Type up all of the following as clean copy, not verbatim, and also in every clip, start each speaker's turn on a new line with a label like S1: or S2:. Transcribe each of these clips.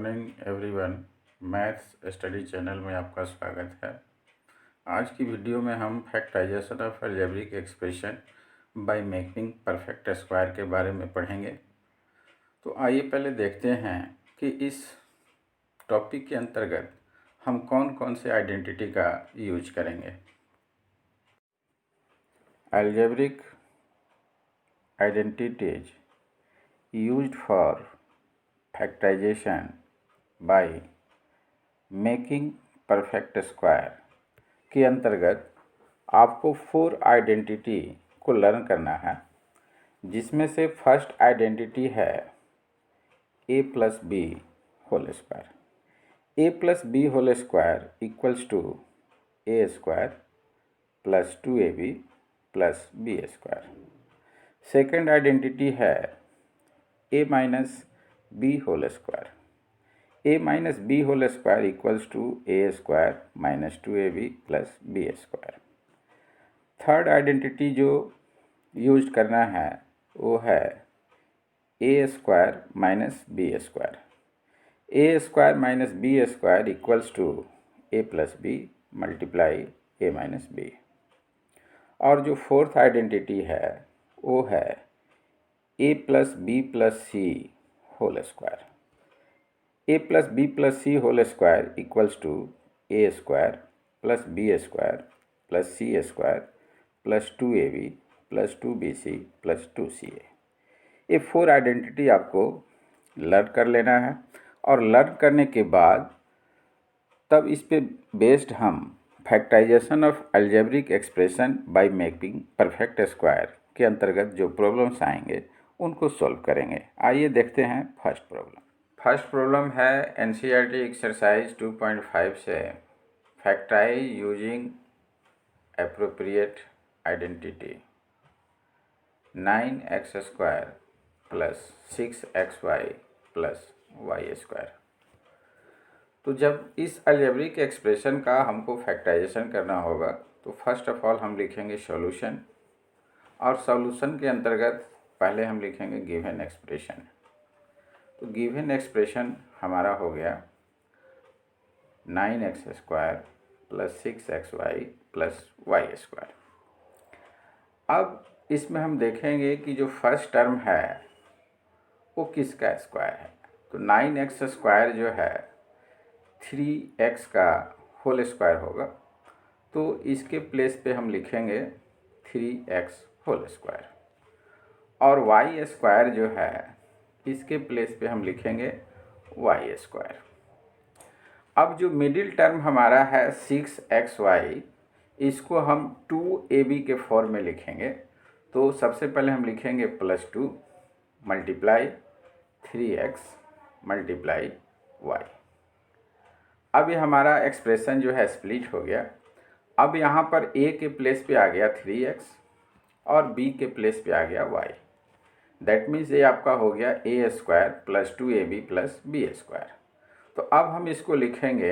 S1: Morning everyone. Maths study channel में आपका स्वागत है। आज की वीडियो में हम factorisation of algebraic expression by making perfect square के बारे में पढ़ेंगे। तो आइए पहले देखते हैं कि इस टॉपिक के अंतर्गत हम कौन कौन से आइडेंटिटी का यूज करेंगे। Algebraic identities used for factorisation bye making perfect square के अंतर्गत आपको 4 आइडेंटिटी को लर्न करना है, जिसमें से फर्स्ट आइडेंटिटी है a plus B whole square. a plus B whole square equals to a square plus 2ab plus b square. Second identity है a minus B whole square. a minus B whole square equals to a square minus 2ab plus b square. Third identity जो use करना है वो है a square minus B square. a square minus B square equals to a plus B multiply a minus B. और जो fourth identity है वो है a plus B plus C whole square. a plus B plus C whole square equals to a square plus B square plus C square plus 2ab plus 2bc plus 2ca। ये 4 identity आपको learn कर लेना है, और learn करने के बाद तब इस पे बेस्ड हम factorisation of algebraic expression by making perfect square के अंतर्गत जो प्रॉब्लम्स आएंगे उनको सॉल्व करेंगे। आइए देखते हैं फर्स्ट प्रॉब्लम। फर्स्ट प्रॉब्लम है एनसीईआरटी एक्सरसाइज 2.5 से factorise using appropriate identity 9x square plus 6xy plus Y square. तो जब इस अलजेब्रिक एक्सप्रेशन का हमको फैक्टराइजेशन करना होगा तो फर्स्ट ऑफ ऑल हम लिखेंगे सॉल्यूशन, और सॉल्यूशन के अंतर्गत पहले हम लिखेंगे गिवन एक्सप्रेशन। तो गिवन एक्सप्रेशन हमारा हो गया 9x square plus 6xy plus Y square. अब इसमें हम देखेंगे कि जो फर्स्ट टर्म है वो किसका स्क्वायर है। तो 9x स्क्वायर जो है 3x का होल स्क्वायर होगा, तो इसके प्लेस पे हम लिखेंगे 3x होल स्क्वायर। और वाई स्क्वायर जो है इसके प्लेस पे हम लिखेंगे वाई स्क्वायर। अब जो मिडिल टर्म हमारा है 6xy, इसको हम 2ab के फॉर्म में लिखेंगे। तो सबसे पहले हम लिखेंगे plus 2 multiply 3x multiply y। अब ये हमारा एक्सप्रेशन जो है स्प्लिट हो गया। अब यहाँ पर a के प्लेस पे आ गया 3x और b के प्लेस पे आ गया y। दैट मीन्स ये आपका हो गया a square plus 2ab plus b square. तो अब हम इसको लिखेंगे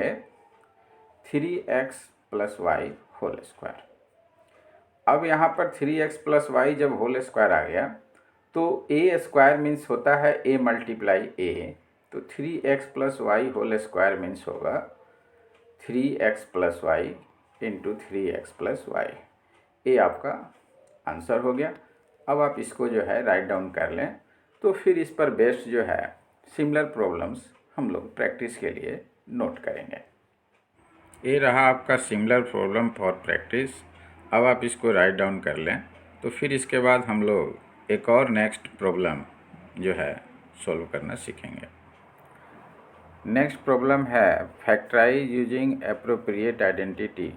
S1: 3x plus Y whole square. अब यहाँ पर 3x प्लस वाई जब होल स्क्वायर आ गया तो a स्क्वायर मीन्स होता है a मल्टीप्लाई a। तो 3x plus Y whole square means होगा 3x plus Y into 3x plus Y. ये आपका आंसर हो गया। अब आप इसको जो है राइट डाउन कर लें, तो फिर इस पर बेस्ड जो है सिमिलर प्रॉब्लम्स हम लोग प्रैक्टिस के लिए नोट करेंगे। ये रहा आपका सिमिलर प्रॉब्लम फॉर प्रैक्टिस। अब आप इसको राइट डाउन कर लें, तो फिर इसके बाद हम लोग एक और नेक्स्ट प्रॉब्लम जो है सॉल्व करना सीखेंगे। नेक्स्ट प्रॉब्लम है factorise using appropriate identity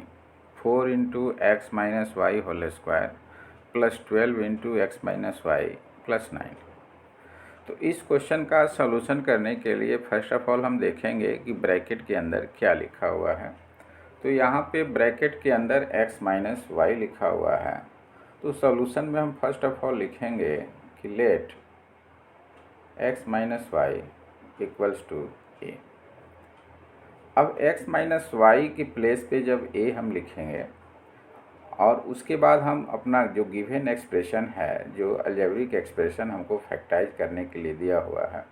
S1: 4 into x minus Y whole square plus 12 into x minus Y plus 9। तो इस क्वेश्चन का सॉल्यूशन करने के लिए फर्स्ट ऑफ ऑल हम देखेंगे कि ब्रैकेट के अंदर क्या लिखा हुआ है। तो यहाँ पे ब्रैकेट के अंदर x माइनस वाई लिखा हुआ है। तो सॉल्यूशन में हम फर्स्ट ऑफ ऑल लिखेंगे कि let x minus Y equals to a। अब x माइनस वाई के प्लेस पे जब a हम लिखेंगे और उसके बाद हम अपना जो गिवन एक्सप्रेशन है, जो अलजेब्रिक एक्सप्रेशन हमको फैक्टराइज करने के लिए दिया हुआ है,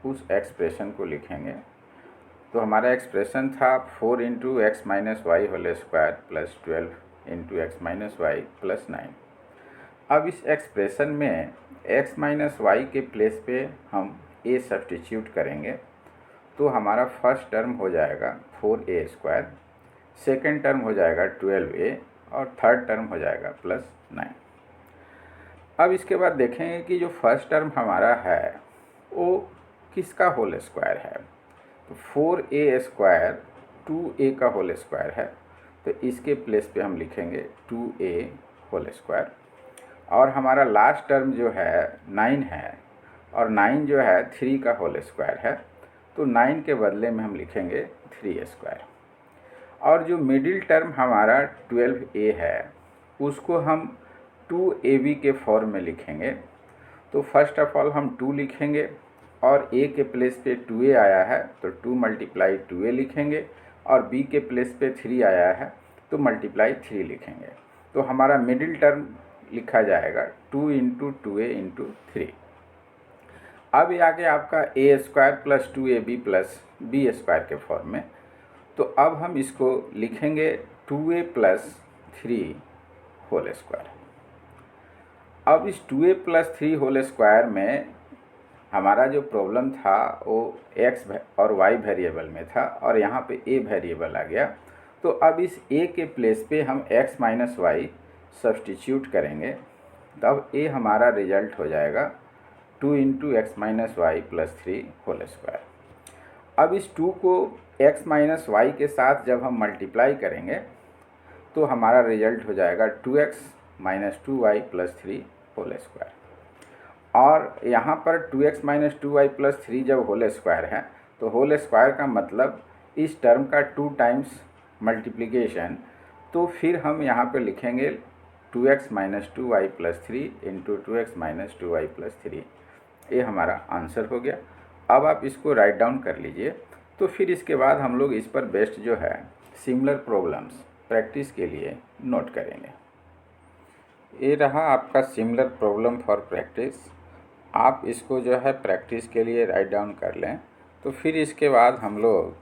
S1: उस एक्सप्रेशन को लिखेंगे। तो हमारा एक्सप्रेशन था 4 into x minus Y whole square plus 12 into x minus Y plus 9। अब इस एक्सप्रेशन में x माइनस वाई के प्लेस पे हम a सब्स्टिट्यूट करेंगे, तो हमारा फर्स्ट टर्म हो जाएगा 4a स्क्वायर, सेकेंड टर्म हो जाएगा 12a और थर्ड टर्म हो जाएगा प्लस 9। अब इसके बाद देखेंगे कि जो फर्स्ट टर्म हमारा है वो किसका होल स्क्वायर है। तो 4a स्क्वायर 2a का होल स्क्वायर है, तो इसके प्लेस पे हम लिखेंगे 2a होल स्क्वायर। और हमारा लास्ट टर्म जो है 9 है, और 9 जो है 3 का होल स्क्वायर है, तो 9 के बदले में हम लिखेंगे 3a स्क्वायर। और जो मिडिल टर्म हमारा 12a है उसको हम 2ab के फॉर्म में लिखेंगे। तो फर्स्ट ऑफ ऑल हम 2 लिखेंगे और a के प्लेस पे 2a आया है तो 2 मल्टीप्लाई 2a लिखेंगे, और b के प्लेस पे 3 आया है तो मल्टीप्लाई 3 लिखेंगे। तो हमारा मिडिल टर्म लिखा जाएगा 2 इंटू 2a इंटू 3। अब ये आ गया आपका a square plus 2ab plus b square के फॉर्म में। तो अब हम इसको लिखेंगे 2a प्लस 3 होल स्क्वायर। अब इस 2a प्लस 3 होल स्क्वायर में हमारा जो प्रॉब्लम था वो x और y वेरिएबल में था, और यहाँ पे a वेरिएबल आ गया। तो अब इस a के प्लेस पे हम x माइनस वाई सब्स्टिट्यूट करेंगे, तब a हमारा रिजल्ट हो जाएगा 2 into x minus Y plus 3 whole square. अब इस 2 को x माइनस वाई के साथ जब हम मल्टीप्लाई करेंगे तो हमारा रिजल्ट हो जाएगा 2x minus 2y plus 3 whole square. और यहाँ पर 2x माइनस 2y प्लस 3 जब होल स्क्वायर है तो होल स्क्वायर का मतलब इस टर्म का 2 टाइम्स मल्टीप्लिकेशन। तो फिर हम यहाँ पे लिखेंगे 2x minus 2y plus 3 into 2x minus 2y plus 3। ये हमारा आंसर हो गया। अब आप इसको राइट डाउन कर लीजिए। तो फिर इसके बाद हम लोग इस पर बेस्ड जो है सिमिलर प्रॉब्लम्स प्रैक्टिस के लिए नोट करेंगे। ये रहा आपका सिमिलर प्रॉब्लम फॉर प्रैक्टिस। आप इसको जो है प्रैक्टिस के लिए राइट डाउन कर लें। तो फिर इसके बाद हम लोग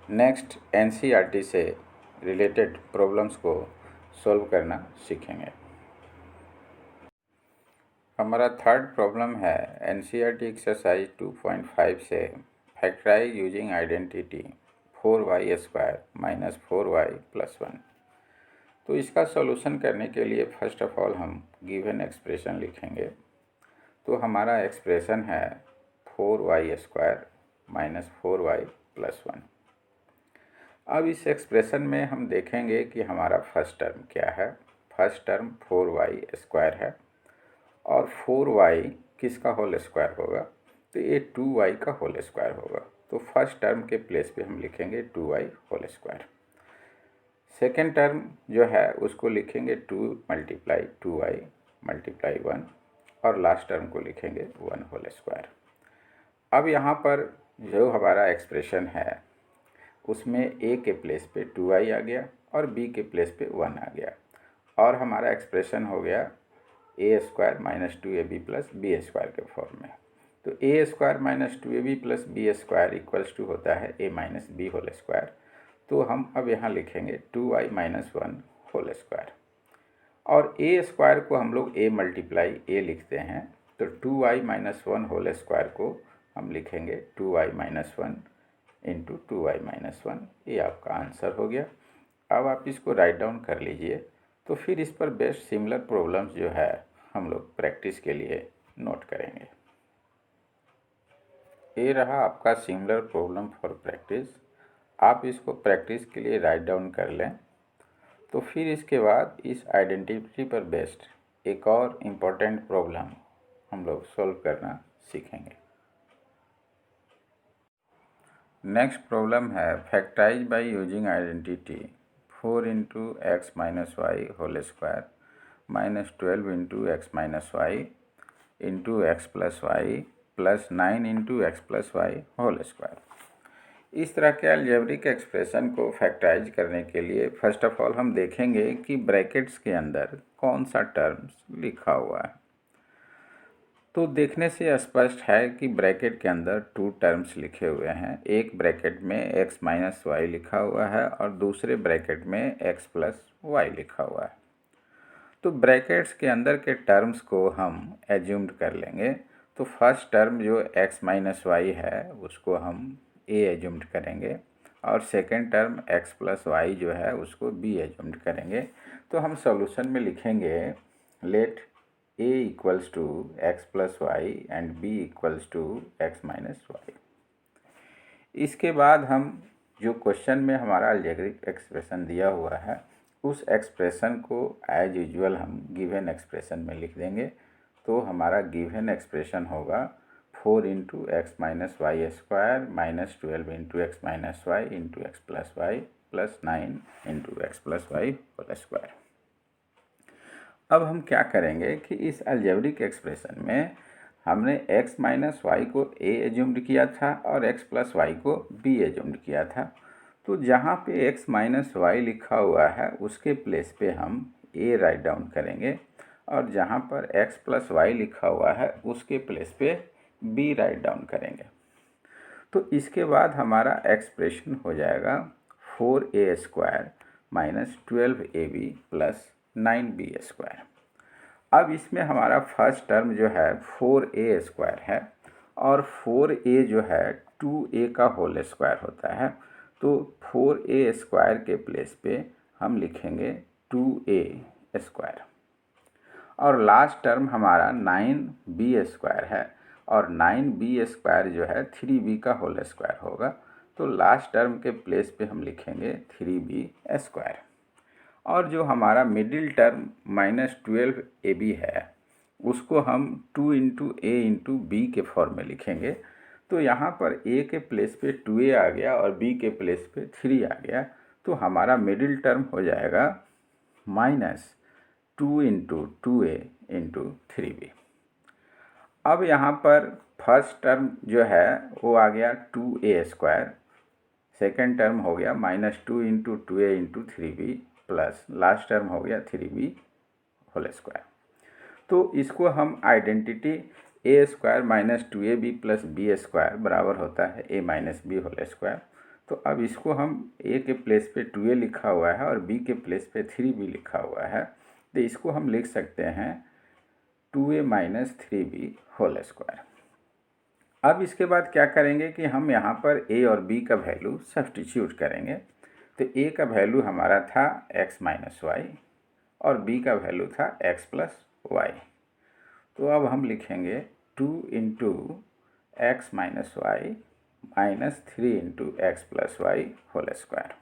S1: नेक्स्ट एनसीईआरटी से रिलेटेड प्रॉब्लम्स को सॉल्व करना सीखेंगे। हमारा थर्ड प्रॉब्लम है एनसीईआरटी एक्सरसाइज 2.5 से factorise using identity 4y square minus 4y plus 1। तो इसका सॉल्यूशन करने के लिए फर्स्ट ऑफ ऑल हम गिवन एक्सप्रेशन लिखेंगे। तो हमारा एक्सप्रेशन है 4y square minus 4y plus 1। अब इस एक्सप्रेशन में हम देखेंगे कि हमारा फर्स्ट टर्म क्या है। फर्स्ट टर्म 4y स्क्वायर है, और 4y किसका होल स्क्वायर होगा, तो ये 2y का होल स्क्वायर होगा। तो फर्स्ट टर्म के प्लेस पे हम लिखेंगे 2y whole square. Second term जो है उसको लिखेंगे 2 मल्टीप्लाई 2y मल्टीप्लाई 1, और लास्ट टर्म को लिखेंगे 1 होल स्क्वायर। अब यहाँ पर जो हमारा एक्सप्रेशन है उसमें a के प्लेस पे 2y आ गया और b के प्लेस पे 1 आ गया, और हमारा एक्सप्रेशन हो गया a square minus 2ab plus B square के फॉर्म में। तो a square minus 2ab plus B square equals to होता है a minus B whole square. तो हम अब यहाँ लिखेंगे 2y माइनस 1 होल स्क्वायर, और a स्क्वायर को हम लोग a मल्टीप्लाई a लिखते हैं। तो 2y माइनस 1 होल स्क्वायर को हम लिखेंगे 2y minus 1 into 2y minus 1। ये आपका आंसर हो गया। अब आप इसको राइट डाउन कर लीजिए। तो फिर इस पर बेस्ड सिमिलर प्रॉब्लम्स जो है हम लोग प्रैक्टिस के लिए नोट करेंगे। ये रहा आपका सिमिलर प्रॉब्लम फॉर प्रैक्टिस। आप इसको प्रैक्टिस के लिए राइट डाउन कर लें। तो फिर इसके बाद इस आइडेंटिटी पर बेस्ड एक और इम्पोर्टेंट प्रॉब्लम हम लोग सॉल्व करना सीखेंगे। नेक्स्ट प्रॉब्लम है factorise by using identity 4 into x minus Y whole square minus 12 into x minus Y into x plus Y plus 9 into x plus Y whole square. इस तरह के algebraic expression को factorise करने के लिए first of all हम देखेंगे कि ब्रैकेट्स के अंदर कौन सा टर्म्स लिखा हुआ है। तो देखने से स्पष्ट है कि ब्रैकेट के अंदर टू टर्म्स लिखे हुए हैं। एक ब्रैकेट में x माइनस वाई लिखा हुआ है और दूसरे ब्रैकेट में x प्लस वाई लिखा हुआ है। तो ब्रैकेट्स के अंदर के टर्म्स को हम एज्यूम्ड कर लेंगे। तो फर्स्ट टर्म जो x माइनस वाई है उसको हम a एज्यूम्ड करेंगे और second term x plus Y जो है उसको b एज्यूम्ड करेंगे। तो हम सॉल्यूशन में लिखेंगे let a equals to X plus Y and b equals to X minus Y. इसके बाद हम जो क्वेश्चन में हमारा अलजेब्रिक एक्सप्रेशन दिया हुआ है उस एक्सप्रेशन को एज यूजुअल हम गिवन एक्सप्रेशन में लिख देंगे। तो हमारा गिवन एक्सप्रेशन होगा 4 into x minus Y square minus 12 into x minus Y into x plus Y plus 9 into x plus Y whole square. अब हम क्या करेंगे कि इस अलजेब्रिक एक्सप्रेशन में हमने x माइनस वाई को a एज्यूम्ड किया था और x प्लस वाई को b एज्यूम्ड किया था। तो जहाँ पे x माइनस वाई लिखा हुआ है उसके प्लेस पे हम a राइट डाउन करेंगे और जहाँ पर x प्लस वाई लिखा हुआ है उसके प्लेस पे b राइट डाउन करेंगे। तो इसके बाद हमारा एक्सप्रेशन हो जाएगा 4a square minus 12ab plus 9b square. अब इसमें हमारा फर्स्ट टर्म जो है 4a स्क्वायर है और 4a जो है 2a का होल स्क्वायर होता है। तो 4a स्क्वायर के प्लेस पे हम लिखेंगे 2a स्क्वायर और लास्ट टर्म हमारा 9b स्क्वायर है और 9b स्क्वायर जो है 3b का होल स्क्वायर होगा। तो लास्ट टर्म के प्लेस पे हम लिखेंगे 3b स्क्वायर और जो हमारा मिडिल टर्म माइनस 12ab है उसको हम 2 इंटू ए इंटू बी के फॉर्म में लिखेंगे। तो यहाँ पर a के प्लेस पे 2a आ गया और b के प्लेस पे 3 आ गया। तो हमारा मिडिल टर्म हो जाएगा minus 2 into 2a into 3b। अब यहाँ पर फर्स्ट टर्म जो है वो आ गया 2a स्क्वायर, सेकेंड टर्म हो गया minus 2 into 2a into 3b plus last term हो गया 3b होल स्क्वायर। तो इसको हम identity a square minus 2ab plus b square बराबर होता है a minus b whole square. तो अब इसको हम a के प्लेस पे 2a लिखा हुआ है और b के प्लेस पे 3b लिखा हुआ है। तो इसको हम लिख सकते हैं 2a minus 3b whole square. अब इसके बाद क्या करेंगे कि हम यहाँ पर a और b का वैल्यू सब्स्टिट्यूट करेंगे। तो a का वैल्यू हमारा था x माइनस वाई और b का वैल्यू था x प्लस वाई। तो अब हम लिखेंगे 2 into x minus y minus 3 into x plus Y whole square.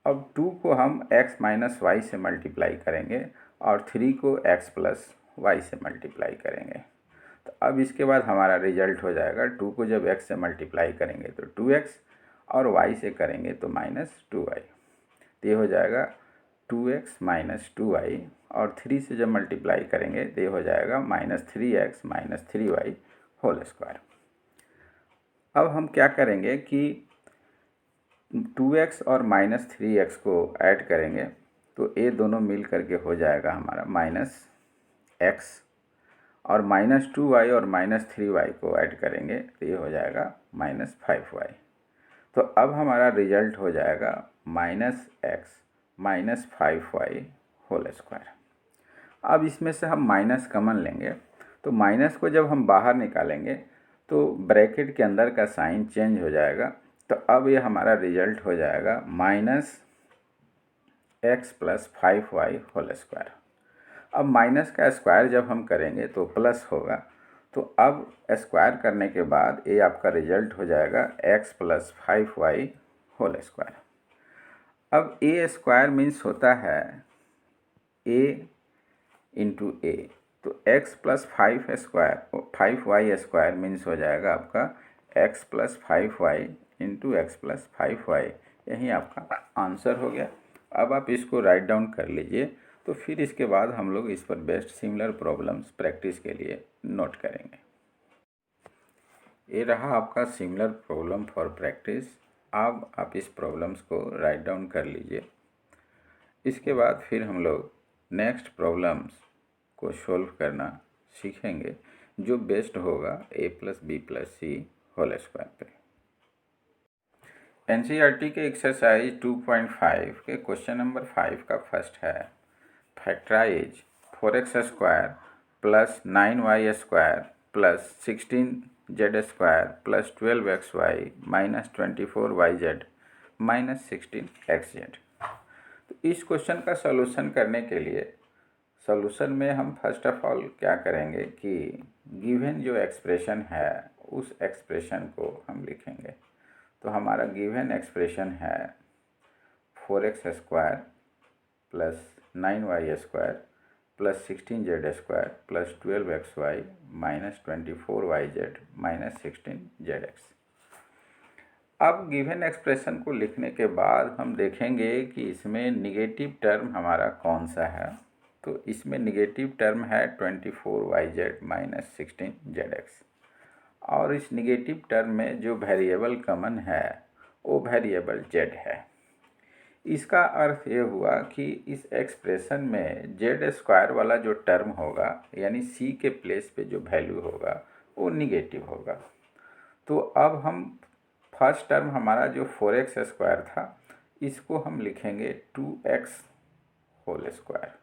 S1: अब 2 को हम x माइनस वाई से मल्टीप्लाई करेंगे और 3 को x प्लस वाई से मल्टीप्लाई करेंगे। तो अब इसके बाद हमारा रिजल्ट हो जाएगा 2 को जब x से मल्टीप्लाई करेंगे तो 2x और y से करेंगे तो माइनस 2y। तो ये हो जाएगा 2x माइनस 2y और 3 से जब मल्टीप्लाई करेंगे तो ये हो जाएगा minus 3x minus 3y whole square. अब हम क्या करेंगे कि 2x और माइनस 3x को ऐड करेंगे तो ये दोनों मिल करके हो जाएगा हमारा माइनस x और माइनस 2y और माइनस 3y को ऐड करेंगे तो ये हो जाएगा माइनस 5y। तो अब हमारा रिजल्ट हो जाएगा minus x minus 5y whole square. अब इसमें से हम माइनस कॉमन लेंगे तो माइनस को जब हम बाहर निकालेंगे तो ब्रैकेट के अंदर का साइन चेंज हो जाएगा। तो अब ये हमारा रिजल्ट हो जाएगा minus x plus 5y whole square. अब माइनस का स्क्वायर जब हम करेंगे तो प्लस होगा। तो अब स्क्वायर करने के बाद ये आपका रिजल्ट हो जाएगा x plus 5y whole square. अब a स्क्वायर मीन्स होता है a इंटू ए। तो x plus 5y square means हो जाएगा आपका x plus 5y into x plus 5y। यही आपका आंसर हो गया। अब आप इसको राइट डाउन कर लीजिए। तो फिर इसके बाद हम लोग इस पर बेस्ट सिमिलर प्रॉब्लम्स प्रैक्टिस के लिए नोट करेंगे। ये रहा आपका सिमिलर प्रॉब्लम फॉर प्रैक्टिस। अब आप इस प्रॉब्लम्स को राइट डाउन कर लीजिए। इसके बाद फिर हम लोग नेक्स्ट प्रॉब्लम्स को सॉल्व करना सीखेंगे। जो बेस्ड होगा a plus B plus C whole square पे। एनसीईआरटी के एक्सरसाइज 2.5 के क्वेश्चन नंबर 5 का फर्स्ट है, factorise 4x square plus 9y square plus 16z square plus 12xy minus 24yz minus 16xz। तो इस क्वेश्चन का सॉल्यूशन करने के लिए सॉल्यूशन में हम फर्स्ट ऑफ ऑल क्या करेंगे कि गिवन जो एक्सप्रेशन है उस एक्सप्रेशन को हम लिखेंगे। तो हमारा गिवन एक्सप्रेशन है 4x square plus 9y square plus 16z square plus 12xy minus 24yz minus 16zx। अब गिवन एक्सप्रेशन को लिखने के बाद हम देखेंगे कि इसमें निगेटिव टर्म हमारा कौन सा है। तो इसमें निगेटिव टर्म है 24yz माइनस 16zx, और इस निगेटिव टर्म में जो वेरिएबल कॉमन है वो वेरिएबल z है। इसका अर्थ ये हुआ कि इस एक्सप्रेशन में z स्क्वायर वाला जो टर्म होगा यानी c के प्लेस पे जो वैल्यू होगा वो निगेटिव होगा। तो अब हम फर्स्ट टर्म हमारा जो 4x स्क्वायर था इसको हम लिखेंगे 2x whole square.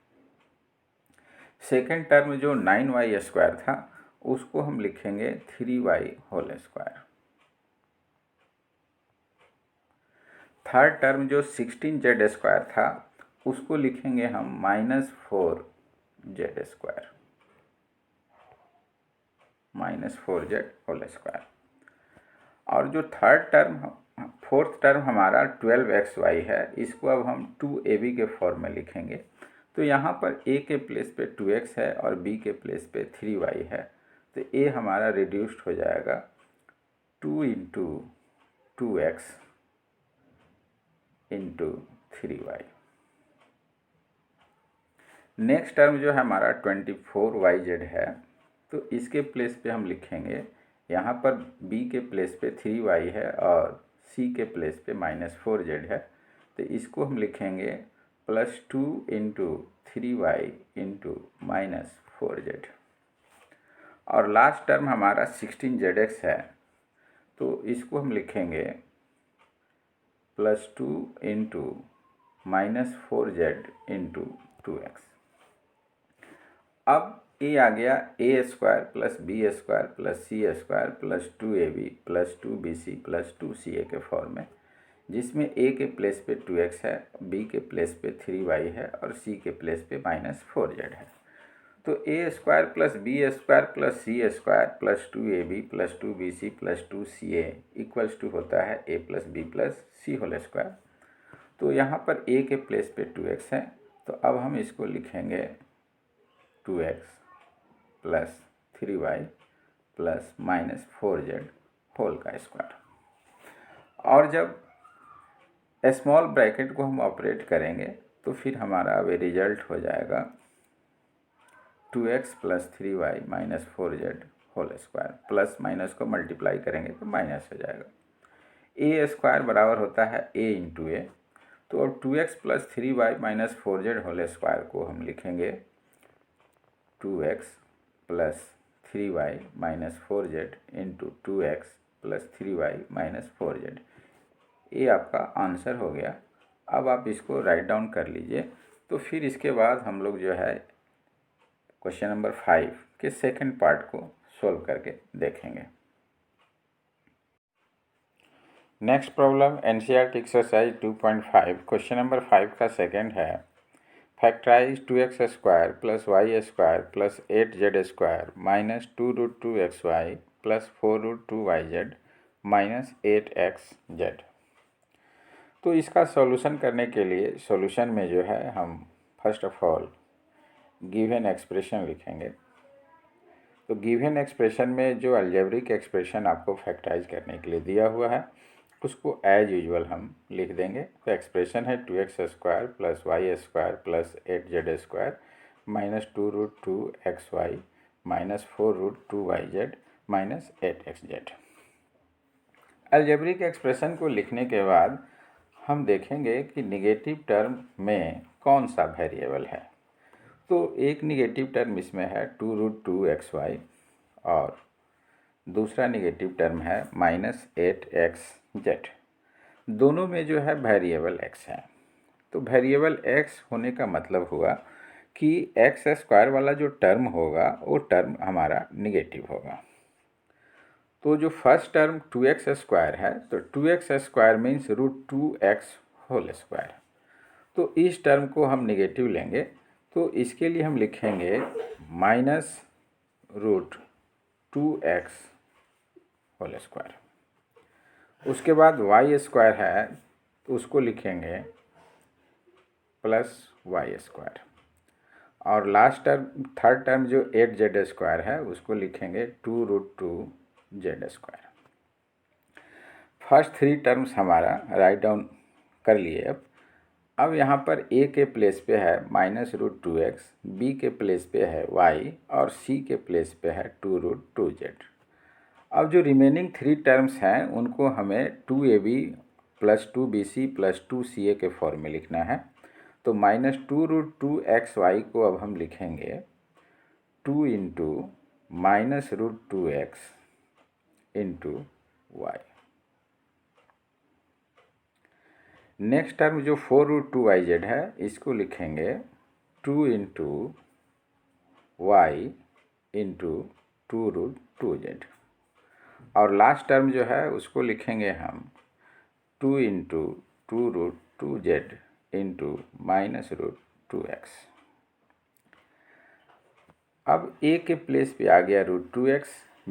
S1: Second term जो 9y स्क्वायर था उसको हम लिखेंगे 3y whole square. Third term जो 16z स्क्वायर था उसको लिखेंगे हम minus 4z square, minus 4z whole square. और जो थर्ड टर्म फोर्थ टर्म हमारा 12xy है इसको अब हम 2ab के फॉर्म में लिखेंगे। तो यहाँ पर a के प्लेस पे 2x है और b के प्लेस पे 3y है, तो a हमारा रिड्यूस्ड हो जाएगा 2 into 2x into 3y। Next term जो है हमारा 24yz है, तो इसके प्लेस पे हम लिखेंगे, यहाँ पर b के प्लेस पे 3y है और c के प्लेस पे माइनस 4z है, तो इसको हम लिखेंगे plus 2 into 3y into minus 4z। और लास्ट टर्म हमारा 16zx है, तो इसको हम लिखेंगे plus 2 into minus 4z into 2x। अब a आ गया a square plus B square plus C square plus 2ab plus 2bc plus 2ca के फॉर्म में, जिसमें a के प्लेस पे 2x है, b के प्लेस पे 3y है और c के प्लेस पे माइनस 4z है। तो a square plus B square plus C square plus 2ab plus 2bc plus 2ca equals to होता है a plus B plus C whole square. तो यहाँ पर a के प्लेस पे 2x है, तो अब हम इसको लिखेंगे 2x plus 3y plus minus 4z whole का स्क्वायर। और जब स्मॉल ब्रैकेट को हम ऑपरेट करेंगे तो फिर हमारा अब रिजल्ट हो जाएगा 2x plus 3y minus 4z whole square. Plus minus को मल्टीप्लाई करेंगे तो माइनस हो जाएगा। a स्क्वायर बराबर होता है a इंटू ए, तो अब 2x plus 3y minus 4z whole square को हम लिखेंगे 2x plus 3y minus 4z into 2x plus 3y minus 4z। ये आपका आंसर हो गया। अब आप इसको राइट डाउन कर लीजिए। तो फिर इसके बाद हम लोग जो है क्वेश्चन नंबर 5 के सेकंड पार्ट को सॉल्व करके देखेंगे। Next problem NCERT exercise 2.5 question number 5 का सेकंड है, factorise 2x square plus y square plus 8z square minus 2√2xy plus 4√2yz minus 8xz। तो इसका सॉल्यूशन करने के लिए सॉल्यूशन में जो है हम first of all given expression लिखेंगे। तो गिवन एक्सप्रेशन में जो अलजेब्रिक एक्सप्रेशन आपको फैक्टराइज करने के लिए दिया हुआ है उसको एज यूजुअल हम लिख देंगे। तो एक्सप्रेशन है 2x square plus y square plus 8z square minus 2√2xy minus 4√2yz minus 8xz। Algebraic expression को लिखने के बाद हम देखेंगे कि निगेटिव टर्म में कौन सा वेरिएबल है। तो एक निगेटिव टर्म इसमें है 2√2xy और दूसरा नेगेटिव टर्म है -8xz। दोनों में जो है वेरिएबल x है। तो वेरिएबल x होने का मतलब हुआ कि एक्स स्क्वायर वाला जो टर्म होगा वो टर्म हमारा निगेटिव होगा। तो जो फर्स्ट टर्म 2x स्क्वायर है, तो 2x square means √2x whole square. तो इस टर्म को हम निगेटिव लेंगे, तो इसके लिए हम लिखेंगे -√2x होल स्क्वायर। उसके बाद y स्क्वायर है, तो उसको लिखेंगे +y स्क्वायर। और लास्ट टर्म, थर्ड टर्म जो 8z स्क्वायर है, उसको लिखेंगे 2√2z square. First three terms हमारा राइट डाउन कर लिए। अब यहाँ पर a के प्लेस पे है -√2x, b के प्लेस पे है y और c के प्लेस पे है 2√2z। अब जो रिमेनिंग थ्री टर्म्स हैं उनको हमें 2ab + 2bc + 2ca के फॉर्म में लिखना है। तो -2√2xy को अब हम लिखेंगे 2 × -√2x × y। नेक्स्ट टर्म जो 4√2yz है, इसको लिखेंगे 2 × y × 2√2z। और लास्ट टर्म जो है उसको लिखेंगे हम 2 × 2√2z × -√2x। अब a के प्लेस पे आ गया √2x,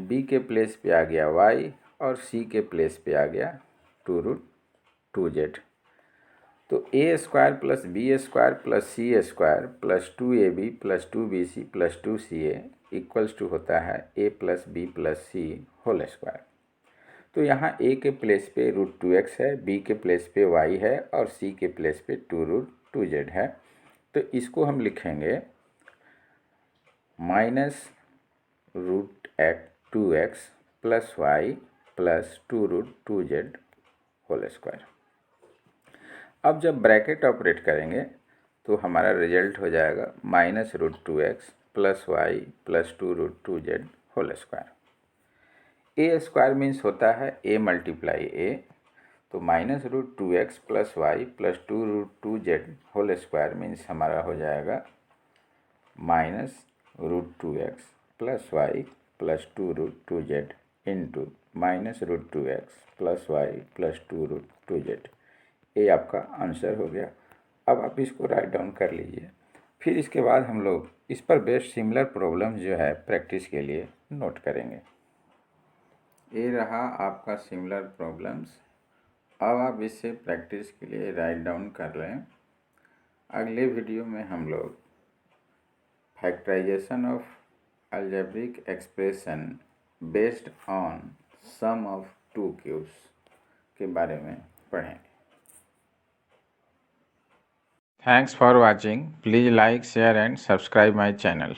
S1: b के प्लेस पे आ गया y और c के प्लेस पे आ गया 2√2z। तो a square + b square + c square + 2ab + 2bc + 2ca equals to होता है a + b + c whole square. तो यहाँ a के प्लेस पे √2x है, b के प्लेस पे y है और c के प्लेस पे 2√2z है। तो इसको हम लिखेंगे -√2x + y + 2√2z whole square. अब जब ब्रैकेट ऑपरेट करेंगे तो हमारा रिजल्ट हो जाएगा -√2x + y + 2√2z whole square. a square means होता है a × a, तो -√2x + y + 2√2z whole square means हमारा हो जाएगा -√2x + y + 2√2z × -√2x + y + 2√2z। ये आपका आंसर हो गया। अब आप इसको राइट डाउन कर लीजिए। फिर इसके बाद हम लोग इस पर बेस्ड सिमिलर प्रॉब्लम जो है प्रैक्टिस के लिए नोट करेंगे। ये रहा आपका सिमिलर प्रॉब्लम्स। अब आप इसे प्रैक्टिस के लिए राइट डाउन कर लें। अगले वीडियो में हम लोग factorisation of algebraic expression based on sum of 2 cubes के बारे में पढ़ेंगे। Thanks for watching. Please like, share and subscribe my channel.